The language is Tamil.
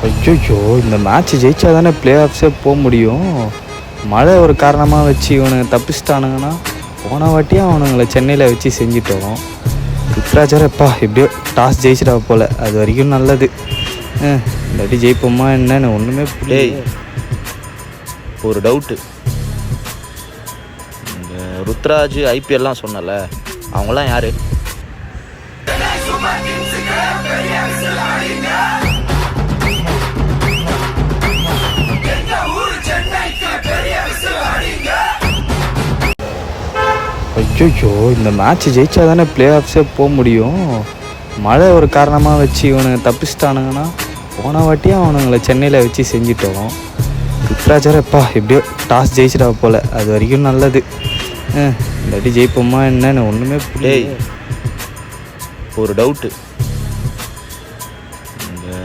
ஐயோ, இந்த மேட்ச் ஜெயிச்சா தானே பிளே ஆஃப்ஸே போக முடியும். மழை ஒரு காரணமாக வச்சு இவனுங்க தப்பிச்சிட்டானுங்கன்னா போன வாட்டியும் அவனுங்களை சென்னையில் வச்சு செஞ்சிட்டோம். ருத்ராஜர் எப்பா எப்படியோ டாஸ் ஜெயிச்சிட்டா போல், அது வரைக்கும் நல்லது. இந்த வாட்டி ஜெயிப்போமா என்னன்னு ஒன்றுமே டேய், ஒரு டவுட்டு. ருத்ராஜ் ஐபிஎல்லாம் சொன்னல, அவங்களாம் யாரு? ஐயோ, இந்த மேட்ச் ஜெயிச்சா தானே பிளே ஆஃப்ஸே போக முடியும். மழை ஒரு காரணமாக வச்சு இவனுங்க தப்பிச்சிட்டானுங்கன்னா போன வாட்டியும் அவனுங்களை சென்னையில் வச்சு செஞ்சிட்டோம். ருத்ராஜர் எப்பா எப்படியோ டாஸ் ஜெயிச்சிட்டா போல், அது வரைக்கும் நல்லது. இந்த வாட்டி ஜெயிப்போமா என்னன்னு ஒன்றுமே டேய், ஒரு டவுட்டு.